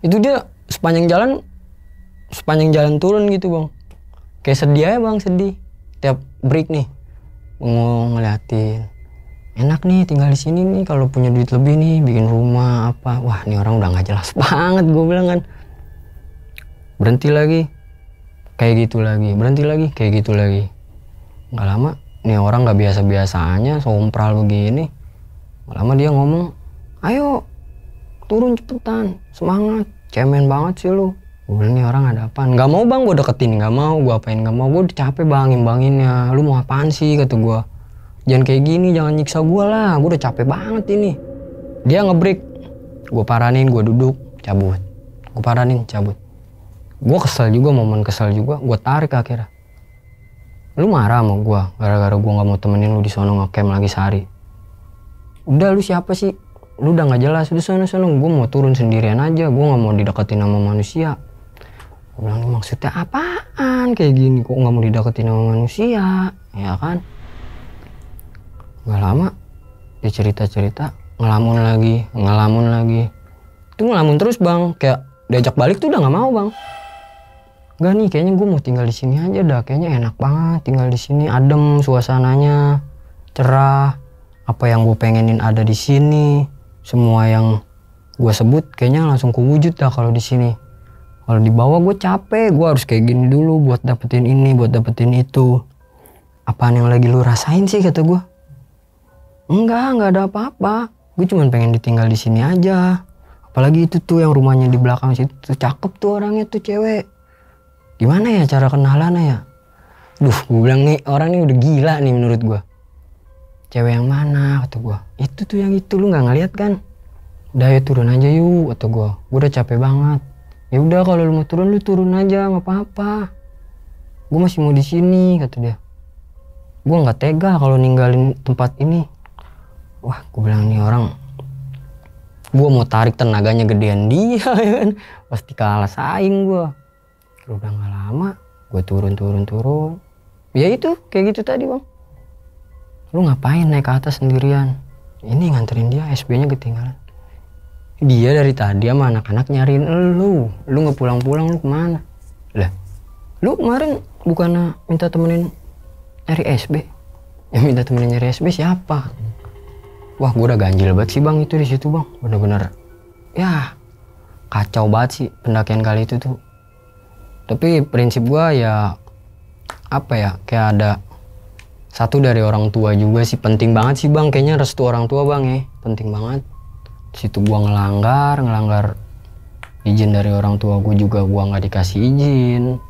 itu dia sepanjang jalan turun gitu bang. Kayak sedih aja bang, sedih. Tiap break nih, ngeliatin. Enak nih tinggal di sini nih, kalau punya duit lebih nih bikin rumah apa. Wah, ini orang udah nggak jelas banget, gue bilang kan. Berhenti lagi kayak gitu lagi, berhenti lagi kayak gitu lagi. Nggak lama nih orang nggak biasa-biasanya sompral begini. Nggak lama dia ngomong, ayo turun cepetan, semangat, cemen banget sih lu. Gue bilang nih orang ada apaan? Nggak mau bang, gue deketin, nggak mau, gue apain nggak mau, gue udah capek bang imbanginnya. Lu mau apaan sih kata gue? Jangan kayak gini, jangan nyiksa gue lah, gue udah capek banget ini. Dia ngebreak, gue paranin, gue duduk, cabut. Gue paranin, cabut. Gue kesel juga, momen kesel juga, gue tarik akhirnya. Lu marah sama gue, gara-gara gue gak mau temenin lu di sono ngecamp lagi sehari. Udah lu siapa sih? Lu udah gak jelas, udah sono, gue mau turun sendirian aja, gue gak mau dideketin sama manusia. Gue bilang, maksudnya apaan kayak gini, kok gak mau dideketin sama manusia, ya kan? Gak lama dia cerita-cerita, ngelamun lagi. Itu ngelamun terus bang, kayak diajak balik tuh udah nggak mau bang. Gak nih, kayaknya gue mau tinggal di sini aja dah, kayaknya enak banget tinggal di sini, adem suasananya, cerah. Apa yang gue pengenin ada di sini, semua yang gue sebut kayaknya langsung kewujud dah kalau di sini. Kalau di bawah gue capek, gue harus kayak gini dulu buat dapetin ini, buat dapetin itu. Apaan yang lagi lu rasain sih, kata gue. Enggak ada apa-apa. Gue cuma pengen ditinggal di sini aja. Apalagi itu tuh yang rumahnya di belakang situ tuh, cakep tuh orangnya tuh, cewek. Gimana ya cara kenalannya ya? Duh, gue bilang nih orang nih udah gila nih menurut gue. Cewek yang mana, kata gue. Itu tuh yang itu, lu nggak ngeliat kan? Udah ya turun aja yuk, kata gue. Gue udah capek banget. Ya udah kalau lu mau turun, lu turun aja, nggak apa-apa. Gue masih mau di sini, kata dia. Gue nggak tega kalau ninggalin tempat ini. Wah, gue bilang nih orang, gue mau tarik tenaganya gedean dia, ya kan? Pasti kalah saing gue. Udah nggak lama, gue turun. Ya itu kayak gitu tadi bang. Lu ngapain naik ke atas sendirian? Ini nganterin dia, SB-nya ketinggalan. Dia dari tadi sama anak-anak nyariin lu nggak pulang-pulang, lu kemana? Lah, lu kemarin bukannya minta temenin nyari SB? Yang minta temenin nyari SB siapa? Wah, gue udah ganjil banget sih bang itu di situ bang, bener-bener. Ya, kacau banget sih pendakian kali itu tuh. Tapi prinsip gue ya apa ya, kayak ada satu dari orang tua juga sih, penting banget sih bang, kayaknya restu orang tua bang ya, penting banget. Situ gua ngelanggar izin dari orang tua gue juga, gua nggak dikasih izin.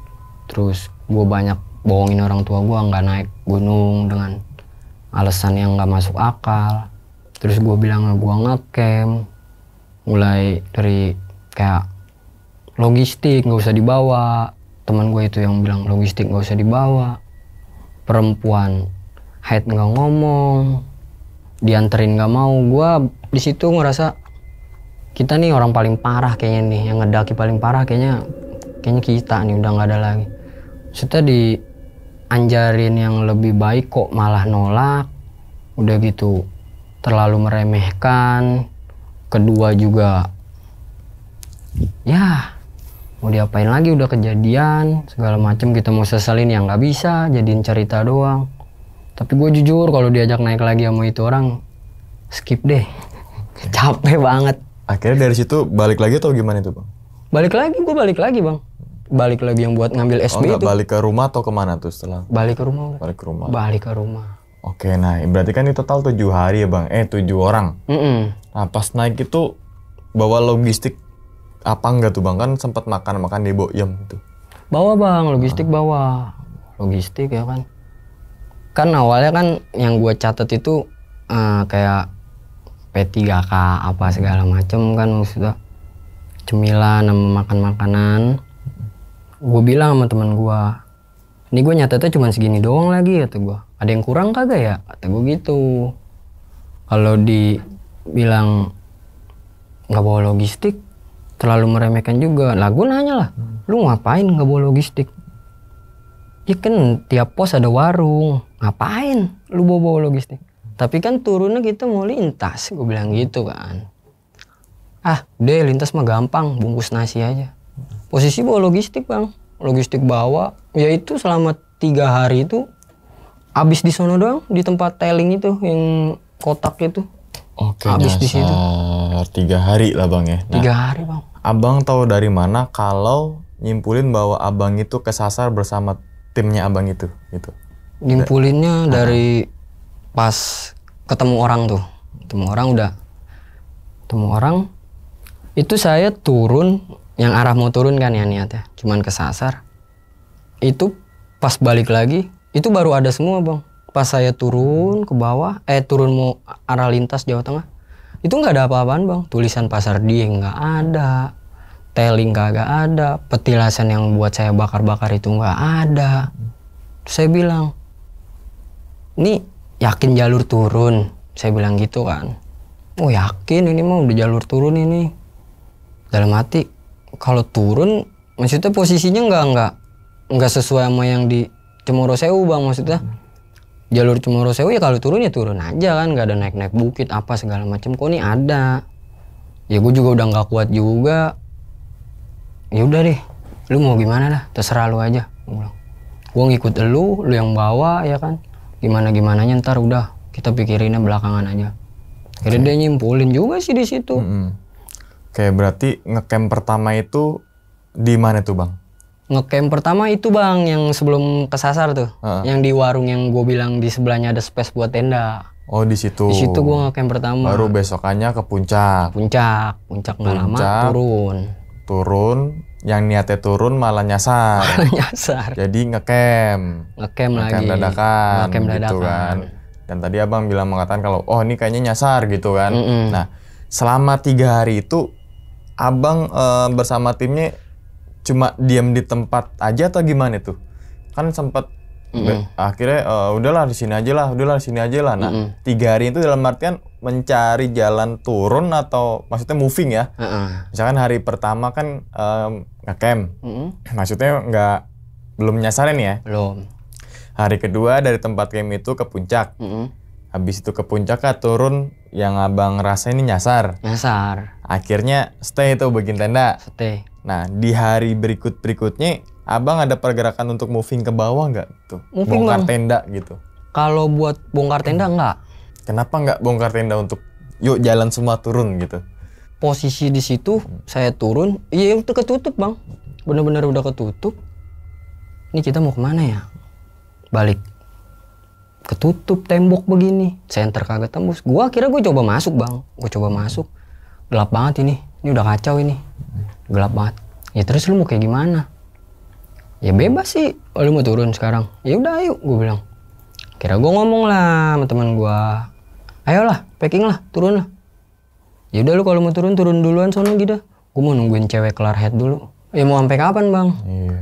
Terus gua banyak bohongin orang tua gua nggak naik gunung dengan alasan yang nggak masuk akal. Terus gua bilang gua ngecamp, mulai dari kayak logistik nggak usah dibawa. Teman gue itu yang bilang logistik nggak usah dibawa. Perempuan haid nggak ngomong, dianterin nggak mau. Gua di situ ngerasa kita nih orang paling parah kayaknya nih, yang ngedaki paling parah kayaknya kita nih, udah nggak ada lagi. Maksudnya dianjarin yang lebih baik kok malah nolak. Udah gitu terlalu meremehkan. Kedua juga ya mau diapain lagi, udah kejadian segala macem, kita mau seselin yang nggak bisa, jadiin cerita doang. Tapi gue jujur kalau diajak naik lagi sama itu orang, skip deh. Capek banget. Akhirnya dari situ balik lagi atau gimana itu bang? Balik lagi bang. Balik lagi yang buat ngambil SB itu. Balik ke rumah atau kemana tuh setelah? Balik ke rumah. Balik ke rumah. Oke, nah berarti kan ini total 7 hari ya bang? 7 orang. Nah pas naik itu bawa logistik apa enggak tuh bang? Kan sempat makan di Boyem itu. Bawa bang, logistik bawa. Logistik ya kan. Kan awalnya kan yang gue catat itu kayak P3K apa segala macem kan, maksudnya cemilan sama makan makanan. Gue bilang sama teman gue, ini gue nyatetnya cuma segini doang lagi, kata gue. Ada yang kurang kagak ya, kata gue gitu. Kalau dibilang nggak bawa logistik terlalu meremehkan juga. Lah gue nanya lah, lu ngapain nggak bawa logistik? Ya kan tiap pos ada warung, ngapain lu bawa logistik? Tapi kan turunnya kita mau lintas, gue bilang gitu kan. Udah lintas mah gampang, bungkus nasi aja. Posisi bawa logistik bang, logistik bawa. Ya itu selama 3 hari itu habis di sono doang, di tempat tailing itu yang kotak itu. Oke, habis di situ. 3 hari lah bang ya. Nah, 3 hari bang. Abang tahu dari mana kalau nyimpulin bahwa abang itu kesasar bersama timnya abang itu? Gitu. Nyimpulinnya dari pas ketemu orang tuh, ketemu orang itu saya turun, yang arah mau turun kan ya niatnya, cuman kesasar. Itu pas balik lagi, itu baru ada semua bang. Pas saya turun ke bawah, turun mau arah lintas Jawa Tengah, itu nggak ada apa-apaan bang. Tulisan Pasar Die nggak ada, tailing kagak ada, petilasan yang buat saya bakar-bakar itu nggak ada. Terus saya bilang, ini yakin jalur turun? Saya bilang gitu kan. Oh yakin, ini mah udah jalur turun ini. Dalam hati, kalau turun maksudnya posisinya nggak sesuai sama yang di Cemoro Sewu bang, maksudnya jalur Cemoro Sewu ya kalau turun ya turun aja kan, nggak ada naik-naik bukit apa segala macam. Kok nih ada? Ya gue juga udah nggak kuat juga. Ya udah deh, lu mau gimana dah, terserah lu aja. Gue ngikut lu yang bawa ya kan. Gimana-gimananya ntar udah kita pikirinnya belakangan aja. Akhirnya dia nyimpulin juga sih di situ. Kayak berarti ngecamp pertama itu di mana tuh bang? Ngecamp pertama itu bang yang sebelum kesasar tuh, yang di warung yang gue bilang di sebelahnya ada space buat tenda. Oh di situ. Di situ gue ngecamp pertama. Baru besokannya ke puncak. Puncak nggak lama Turun, yang niatnya turun malah nyasar. Nyasar. Jadi ngecamp lagi. Dadakan. Ngecamp gitu dadakan. kan. Dan tadi abang bilang mengatakan kalau oh ini kayaknya nyasar gitu kan. Nah selama 3 hari itu abang bersama timnya cuma diam di tempat aja atau gimana tuh? Kan sempat akhirnya udahlah di sini aja lah, Nah 3 hari itu dalam artian mencari jalan turun atau maksudnya moving ya? Misalkan hari pertama kan ngecamp, maksudnya belum nyasarin ya? Belum. Hari kedua dari tempat camp itu ke puncak, habis itu ke puncak turun yang abang rasa ini nyasar. Akhirnya stay itu bikin tenda. Nah di hari berikutnya abang ada pergerakan untuk moving ke bawah nggak tuh? Bongkar tenda gitu. Kalau buat bongkar tenda enggak. Kenapa nggak bongkar tenda untuk yuk jalan semua turun gitu? Posisi di situ saya turun, iya itu ketutup bang, bener-bener udah ketutup. Ini kita mau kemana ya? Balik. Ketutup tembok begini, senter kagak tembus. Gua akhirnya gue coba masuk bang, gelap banget ini udah kacau ini, gelap banget. Ya terus lu mau kayak gimana? Ya bebas sih, lu mau turun sekarang. Ya udah ayo, gue bilang. Kira gue ngomong lah sama teman gue, ayolah, packing lah, turun lah. Ya udah lu kalau mau turun duluan sono gitu. Gue mau nungguin cewek kelar head dulu. Ya mau sampai kapan bang? Iya.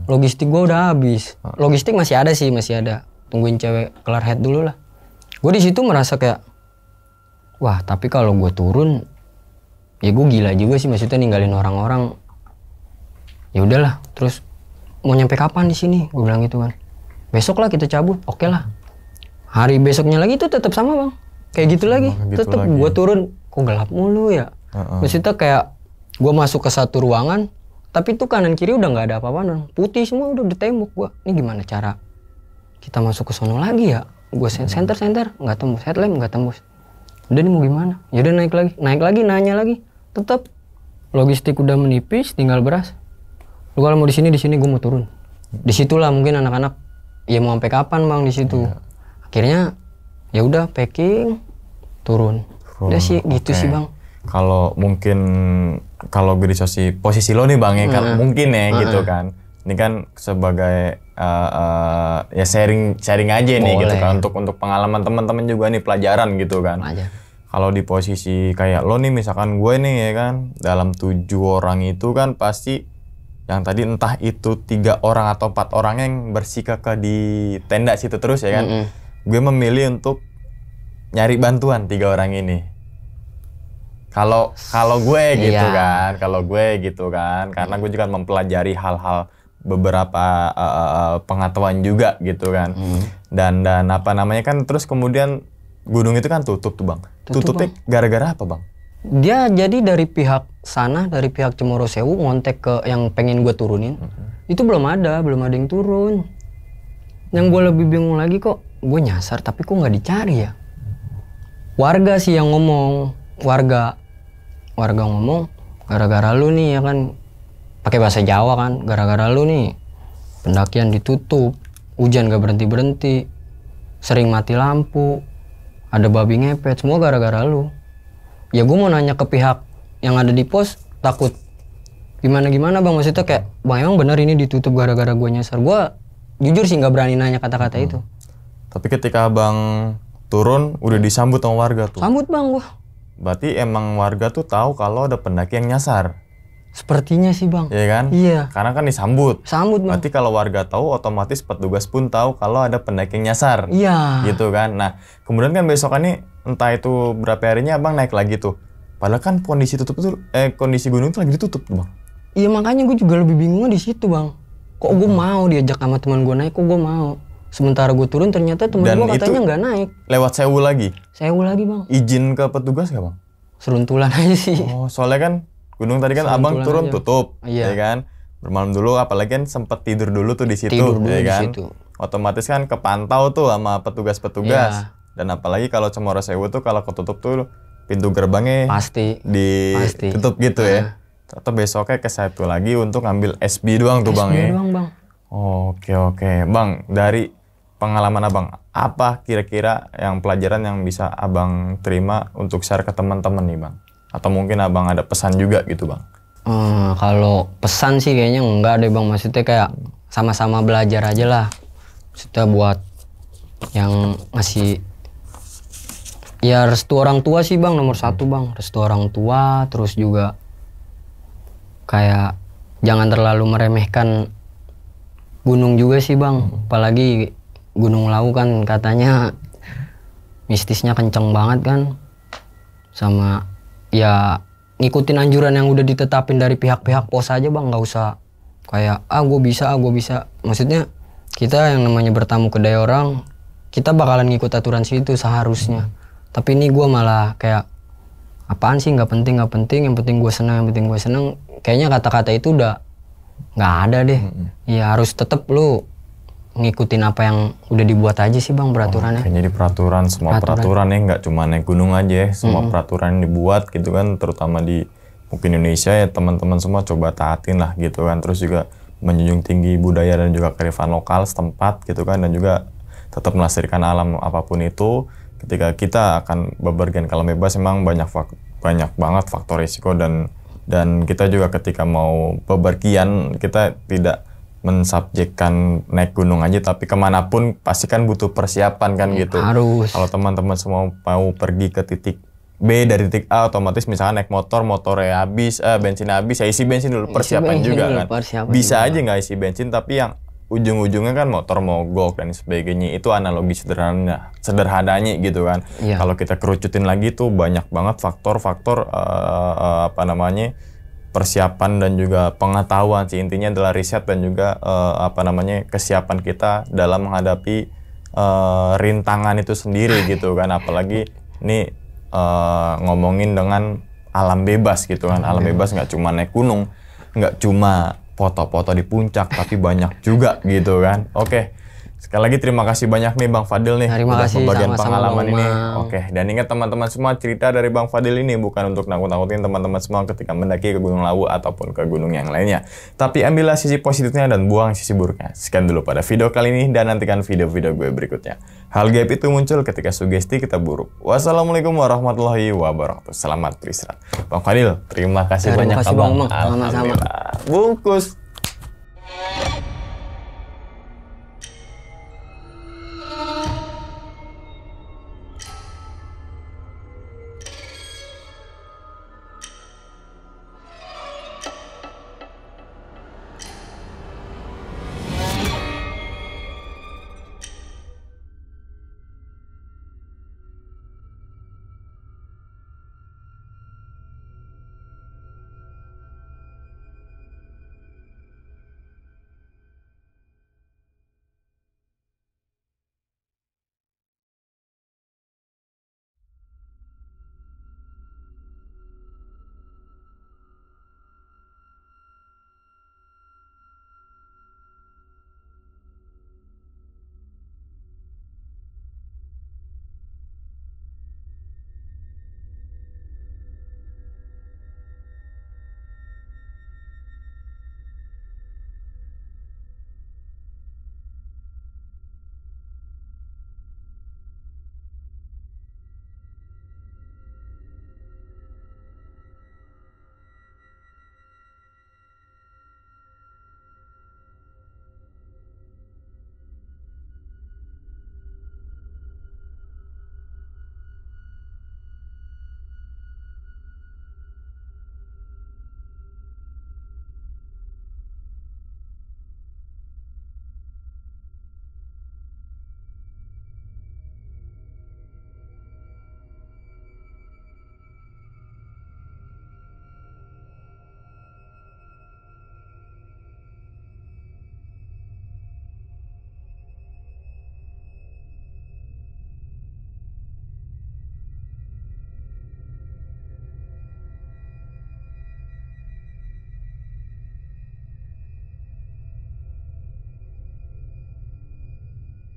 Logistik gue udah habis. Logistik masih ada. Tungguin cewek kelar head dulu lah. Gue di situ merasa kayak, wah tapi kalau gue turun, ya gue gila juga sih, maksudnya ninggalin orang-orang. Ya udahlah, terus mau nyampe kapan di sini? Gue bilang gitu kan. Besok lah kita cabut, oke lah. Hari besoknya lagi tuh tetap sama bang, kayak gitu lagi. Tetap gue turun, kok gelap mulu ya. Maksudnya kayak gue masuk ke satu ruangan, tapi tuh kanan kiri udah nggak ada apa-apa, putih semua udah tembok. Gue, ini gimana cara kita masuk ke sono lagi ya? Gue center nggak tembus, headlamp nggak tembus. Udah nih mau gimana? Ya udah naik lagi, nanya lagi. Tetap logistik udah menipis, tinggal beras. Lu kalau mau di sini gue mau turun. Disitulah mungkin anak-anak ya mau sampai kapan bang di situ. Akhirnya ya udah packing, turun. Udah sih gitu sih bang. Kalau mungkin kalau gue di posisi lo nih bang ya kan mungkin ya gitu kan. Ini kan sebagai ya sharing aja nih gitu kan untuk pengalaman teman-teman juga nih, pelajaran gitu kan. Kalau di posisi kayak lo nih misalkan gue nih ya kan, dalam 7 orang itu kan pasti yang tadi entah itu 3 orang atau 4 orang yang bersikap di tenda situ terus ya kan. Gue memilih untuk nyari bantuan 3 orang ini. Kalau gue gitu kan, karena gue juga mempelajari hal-hal beberapa pengetahuan juga gitu kan. Dan apa namanya kan, terus kemudian gunung itu kan tutup tuh bang. Tutupnya gara-gara apa bang? Dia jadi dari pihak sana, dari pihak Cemoro Sewu ngontek ke yang pengen gue turunin. Itu belum ada yang turun. Yang gue lebih bingung lagi, kok gue nyasar tapi kok nggak dicari ya? Warga sih yang ngomong, warga ngomong, gara-gara lu nih ya kan, pakai bahasa Jawa kan, gara-gara lu nih pendakian ditutup, hujan gak berhenti-berhenti, sering mati lampu, ada babi ngepet, semua gara-gara lu. Ya gue mau nanya ke pihak yang ada di pos, takut gimana bang, maksudnya kayak bang emang bener ini ditutup gara-gara gue nyasar. Gue jujur sih nggak berani nanya kata-kata itu. Tapi ketika abang turun udah disambut sama warga tuh. Sambut bang gue. Berarti emang warga tuh tahu kalau ada pendaki yang nyasar. Sepertinya sih bang. Iya kan? Iya. Karena kan disambut. Sambut bang. Berarti kalau warga tahu, otomatis petugas pun tahu kalau ada pendaki yang nyasar. Iya. Gitu kan. Nah kemudian kan besokannya entah itu berapa harinya abang naik lagi tuh. Padahal kan kondisi tutup itu, kondisi gunung itu lagi ditutup tuh bang. Iya makanya gue juga lebih bingungnya di situ bang. Kok gue mau diajak sama teman gue naik, kok gue mau. Sementara gue turun ternyata temen Dan gue katanya itu nggak naik. lewat sewu lagi. Sewu lagi bang. Izin ke petugas nggak bang? Seruntulan aja sih. Oh, soalnya kan gunung tadi kan abang Seruntulan turun aja. tutup, Iya. ya kan? Bermalam dulu, apalagi kan sempet tidur dulu tuh di situ, Tidur dulu ya di kan? situ. Otomatis kan kepantau tuh sama petugas-petugas. Iya. Dan apalagi kalau Cemoro Sewu tuh kalau ketutup tuh pintu gerbangnya Pasti. ditutup gitu ya. Atau besoknya ke satu lagi untuk ngambil SB doang tuh bang SB ya. doang bang. Oke, bang, dari pengalaman abang, apa kira-kira yang pelajaran yang bisa abang terima untuk share ke teman-teman nih bang? Atau mungkin abang ada pesan juga gitu bang? Kalau pesan sih kayaknya enggak deh bang. Maksudnya kayak sama-sama belajar aja lah. Maksudnya buat yang masih ya restu orang tua sih bang, nomor satu bang. Restu orang tua, terus juga kayak jangan terlalu meremehkan gunung juga sih bang. Apalagi Gunung Lawu kan katanya mistisnya kenceng banget kan. Sama ya ngikutin anjuran yang udah ditetapin dari pihak-pihak pos aja bang, nggak usah kayak gue bisa. Maksudnya kita yang namanya bertamu ke daerah orang, kita bakalan ngikut aturan situ seharusnya. Tapi ini gue malah kayak apaan sih, nggak penting, yang penting gue senang. Kayaknya kata-kata itu udah nggak ada deh. Ya harus tetap lu ngikutin apa yang udah dibuat aja sih bang peraturannya. Jadi peraturan, semua peraturan ya, nggak cuma naik gunung aja ya, semua peraturan yang dibuat gitu kan, terutama di mungkin Indonesia ya, teman-teman semua coba taatin lah gitu kan. Terus juga menjunjung tinggi budaya dan juga kearifan lokal setempat gitu kan, dan juga tetap melestarikan alam apapun itu. Ketika kita akan bepergian ke alam bebas, memang banyak banget faktor risiko, dan kita juga ketika mau bepergian kita tidak mensubjekkan naik gunung aja, tapi kemanapun pasti kan butuh persiapan kan gitu. Harus. Kalau teman-teman semua mau pergi ke titik B dari titik A, otomatis misalnya naik motornya habis, bensinnya habis, ya isi bensin dulu, persiapan juga kan. Bisa aja nggak isi bensin, tapi yang ujung-ujungnya kan motor mogok dan sebagainya. Itu analogi sederhananya gitu kan. Iya. Kalau kita kerucutin lagi tuh banyak banget faktor-faktor persiapan dan juga pengetahuan sih. Intinya adalah riset dan juga kesiapan kita dalam menghadapi rintangan itu sendiri gitu kan. Apalagi ini ngomongin dengan alam bebas gitu kan. Alam bebas nggak cuma naik gunung, nggak cuma foto-foto di puncak, tapi banyak juga gitu kan. Oke. Sekali lagi terima kasih banyak nih Bang Fadil nih Terima udah kasih, membagikan sama-sama, pengalaman Bang ini. Umang. Oke, dan ingat teman-teman semua, cerita dari Bang Fadil ini bukan untuk nakut-nakutin teman-teman semua ketika mendaki ke Gunung Lawu ataupun ke gunung yang lainnya. Tapi ambillah sisi positifnya dan buang sisi buruknya. Sekian dulu pada video kali ini, dan nantikan video-video gue berikutnya. Hal gaib itu muncul ketika sugesti kita buruk. Wassalamualaikum warahmatullahi wabarakatuh. Selamat beristirahat. Bang Fadil, terima kasih banyak Bang Umang. Sama-sama. Alhamdulillah. Bungkus.